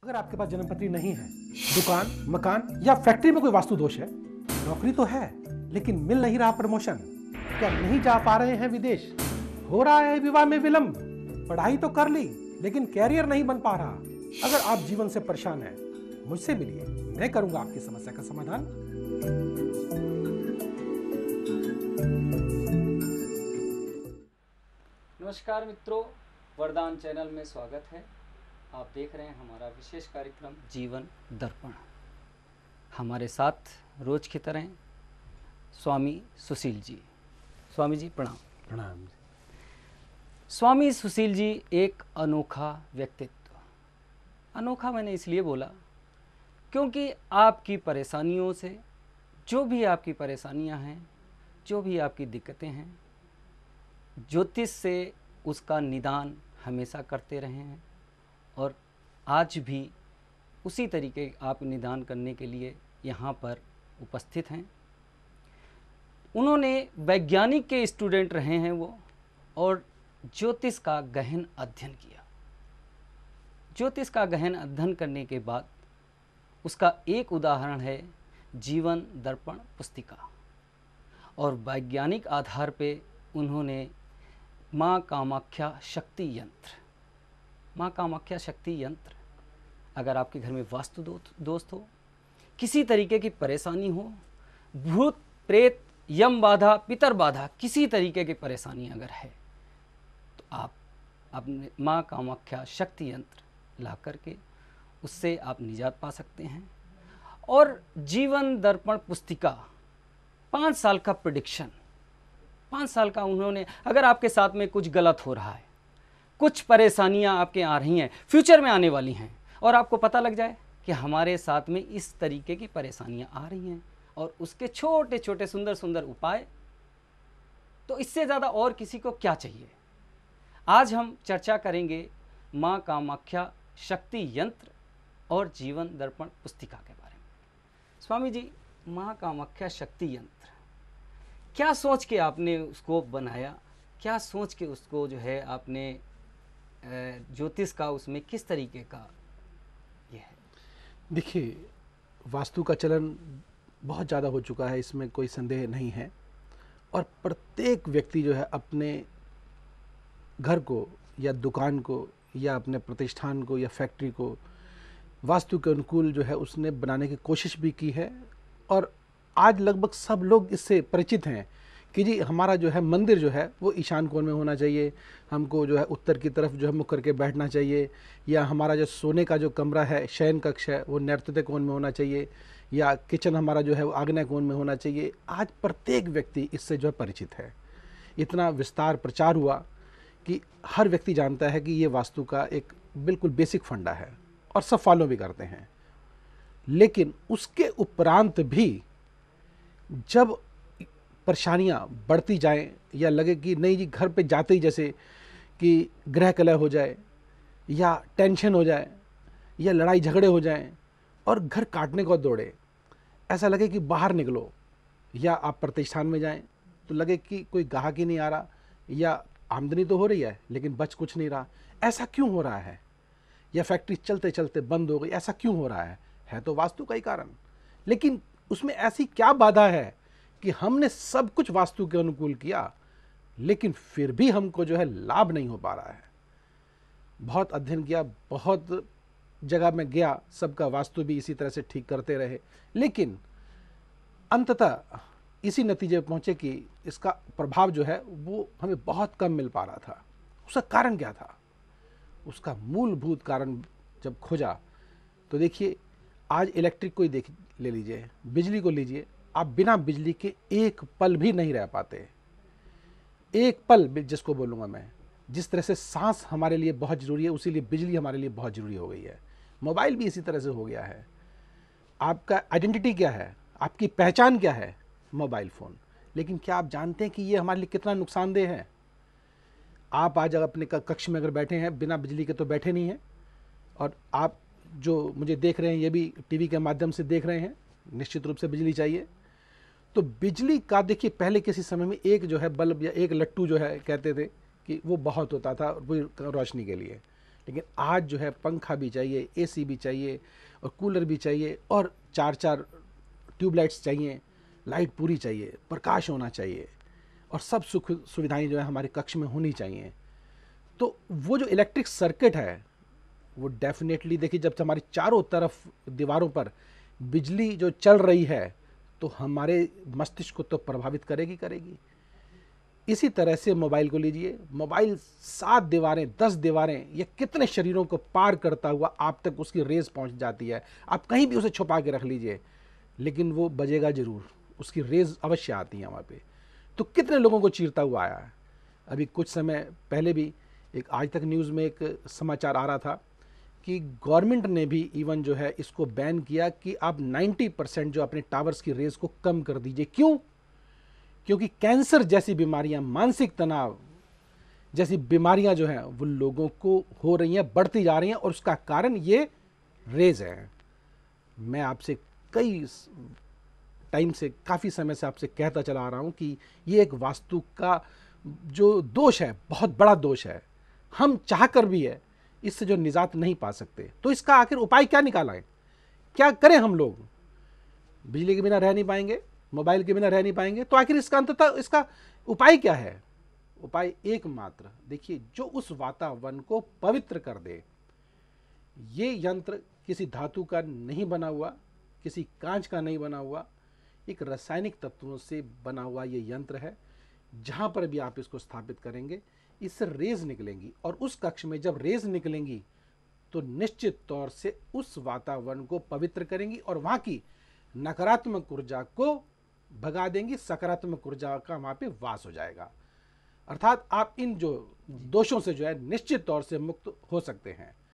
अगर आपके पास जन्मपत्री नहीं है, दुकान, मकान या फैक्ट्री में कोई वास्तु दोष है, नौकरी तो है लेकिन मिल नहीं रहा प्रमोशन, क्या नहीं जा पा रहे हैं विदेश, हो रहा है विवाह में विलंब, पढ़ाई तो कर ली लेकिन कैरियर नहीं बन पा रहा। अगर आप जीवन से परेशान हैं, मुझसे मिलिए, मैं करूंगा आपकी समस्या का समाधान। नमस्कार मित्रों, वरदान चैनल में स्वागत है। आप देख रहे हैं हमारा विशेष कार्यक्रम जीवन दर्पण। हमारे साथ रोज की तरह स्वामी सुशील जी। स्वामी जी प्रणाम। प्रणाम। स्वामी सुशील जी एक अनोखा व्यक्तित्व। अनोखा मैंने इसलिए बोला क्योंकि आपकी परेशानियों से, जो भी आपकी परेशानियां हैं, जो भी आपकी दिक्कतें हैं, ज्योतिष से उसका निदान हमेशा करते रहे हैं और आज भी उसी तरीके आप निदान करने के लिए यहाँ पर उपस्थित हैं। उन्होंने वैज्ञानिक के स्टूडेंट रहे हैं वो, और ज्योतिष का गहन अध्ययन किया। ज्योतिष का गहन अध्ययन करने के बाद उसका एक उदाहरण है जीवन दर्पण पुस्तिका, और वैज्ञानिक आधार पे उन्होंने माँ कामाख्या शक्ति यंत्र, माँ कामाख्या शक्ति यंत्र, अगर आपके घर में वास्तु दोस्त हो, किसी तरीके की परेशानी हो, भूत प्रेत यम बाधा पितर बाधा किसी तरीके की परेशानी अगर है, तो आप अपने माँ कामाख्या शक्ति यंत्र ला करके उससे आप निजात पा सकते हैं। और जीवन दर्पण पुस्तिका 5 साल का प्रेडिक्शन, 5 साल का उन्होंने, अगर आपके साथ में कुछ गलत हो रहा है, कुछ परेशानियां आपके आ रही हैं, फ्यूचर में आने वाली हैं, और आपको पता लग जाए कि हमारे साथ में इस तरीके की परेशानियां आ रही हैं, और उसके छोटे छोटे सुंदर सुंदर उपाय, तो इससे ज़्यादा और किसी को क्या चाहिए। आज हम चर्चा करेंगे माँ कामाख्या शक्ति यंत्र और जीवन दर्पण पुस्तिका के बारे में। स्वामी जी, माँ कामाख्या शक्ति यंत्र, क्या सोच के आपने उसको बनाया, क्या सोच के उसको जो है आपने ज्योतिष का उसमें किस तरीके का ये है? देखिए, वास्तु का चलन बहुत ज़्यादा हो चुका है, इसमें कोई संदेह नहीं है, और प्रत्येक व्यक्ति जो है अपने घर को या दुकान को या अपने प्रतिष्ठान को या फैक्ट्री को वास्तु के अनुकूल जो है उसने बनाने की कोशिश भी की है। और आज लगभग सब लोग इससे परिचित हैं कि जी हमारा जो है मंदिर जो है वो ईशान कोण में होना चाहिए, हमको जो है उत्तर की तरफ जो है मुख करके बैठना चाहिए, या हमारा जो सोने का जो कमरा है, शयन कक्ष है, वो नैऋत्य कोण में होना चाहिए, या किचन हमारा जो है वो आग्नेय कोण में होना चाहिए। आज प्रत्येक व्यक्ति इससे जो है परिचित है। इतना विस्तार प्रचार हुआ कि हर व्यक्ति जानता है कि ये वास्तु का एक बिल्कुल बेसिक फंडा है, और सब फॉलो भी करते हैं। लेकिन उसके उपरांत भी जब परेशानियां बढ़ती जाएं, या लगे कि नहीं जी घर पे जाते ही जैसे कि ग्रह कलह हो जाए, या टेंशन हो जाए, या लड़ाई झगड़े हो जाएं, और घर काटने को दौड़े, ऐसा लगे कि बाहर निकलो, या आप प्रतिष्ठान में जाएं तो लगे कि कोई ग्राहक ही नहीं आ रहा, या आमदनी तो हो रही है लेकिन बच कुछ नहीं रहा, ऐसा क्यों हो रहा है, या फैक्ट्री चलते चलते बंद हो गई, ऐसा क्यों हो रहा है तो वास्तु का ही कारण। लेकिन उसमें ऐसी क्या बाधा है कि हमने सब कुछ वास्तु के अनुकूल किया, लेकिन फिर भी हमको जो है लाभ नहीं हो पा रहा है। बहुत अध्ययन किया, बहुत जगह में गया, सबका वास्तु भी इसी तरह से ठीक करते रहे, लेकिन अंततः इसी नतीजे पर पहुंचे कि इसका प्रभाव जो है वो हमें बहुत कम मिल पा रहा था। उसका कारण क्या था? उसका मूलभूत कारण जब खोजा तो देखिए, आज इलेक्ट्रिक को ही ले लीजिए, बिजली को लीजिए, आप बिना बिजली के एक पल भी नहीं रह पाते। एक पल जिसको बोलूँगा मैं, जिस तरह से सांस हमारे लिए बहुत ज़रूरी है, उसी लिए बिजली हमारे लिए बहुत ज़रूरी हो गई है। मोबाइल भी इसी तरह से हो गया है। आपका आइडेंटिटी क्या है, आपकी पहचान क्या है? Mobile phone. लेकिन क्या आप जानते हैं कि ये हमारे लिए कितना नुकसानदेह है? आप आज अपने कक्ष में अगर बैठे हैं, बिना बिजली के तो बैठे नहीं हैं, और आप जो मुझे देख रहे हैं ये भी टीवी के माध्यम से देख रहे हैं, निश्चित रूप से बिजली चाहिए। तो बिजली का देखिए, पहले किसी समय में एक जो है बल्ब या एक लट्टू जो है कहते थे कि वो बहुत होता था वो रोशनी के लिए, लेकिन आज जो है पंखा भी चाहिए, एसी भी चाहिए और कूलर भी चाहिए और 4-4 ट्यूबलाइट्स चाहिए, लाइट पूरी चाहिए, प्रकाश होना चाहिए और सब सुख सुविधाएं जो है हमारे कक्ष में होनी चाहिए। तो वो जो इलेक्ट्रिक सर्किट है वो डेफिनेटली देखिए, जब हमारी चारों तरफ दीवारों पर बिजली जो चल रही है तो हमारे मस्तिष्क को तो प्रभावित करेगी करेगी। इसी तरह से मोबाइल को लीजिए, मोबाइल 7 दीवारें 10 दीवारें ये कितने शरीरों को पार करता हुआ आप तक उसकी रेस पहुंच जाती है। आप कहीं भी उसे छुपा के रख लीजिए लेकिन वो बजेगा जरूर, उसकी रेस अवश्य आती है वहाँ पे। तो कितने लोगों को चीरता हुआ आया है। अभी कुछ समय पहले भी एक आज तक न्यूज़ में एक समाचार आ रहा था कि गवर्नमेंट ने भी इवन जो है इसको बैन किया कि आप 90% जो अपने टावर्स की रेस को कम कर दीजिए। क्यों? क्योंकि कैंसर जैसी बीमारियां, मानसिक तनाव जैसी बीमारियां जो हैं वो लोगों को हो रही हैं, बढ़ती जा रही हैं और उसका कारण ये रेज है। मैं आपसे कई टाइम से, काफ़ी समय से आपसे कहता चला आ रहा हूं कि ये एक वास्तु का जो दोष है, बहुत बड़ा दोष है। हम चाहकर भी है इससे जो निजात नहीं पा सकते। तो इसका आखिर उपाय क्या निकाला है? क्या करें हम लोग? बिजली के बिना रह नहीं पाएंगे, मोबाइल के बिना रह नहीं पाएंगे, तो आखिर इसका अंततः इसका उपाय क्या है? उपाय एकमात्र, देखिए, जो उस वातावरण को पवित्र कर दे। ये यंत्र किसी धातु का नहीं बना हुआ, किसी कांच का नहीं बना हुआ, एक रासायनिक तत्वों से बना हुआ ये यंत्र है। जहां पर भी आप इसको स्थापित करेंगे इससे रेज निकलेंगी और उस कक्ष में जब रेज निकलेंगी तो निश्चित तौर से उस वातावरण को पवित्र करेंगी और वहां की नकारात्मक ऊर्जा को भगा देंगी, सकारात्मक ऊर्जा का वहां पे वास हो जाएगा। अर्थात आप इन जो दोषों से जो है निश्चित तौर से मुक्त हो सकते हैं।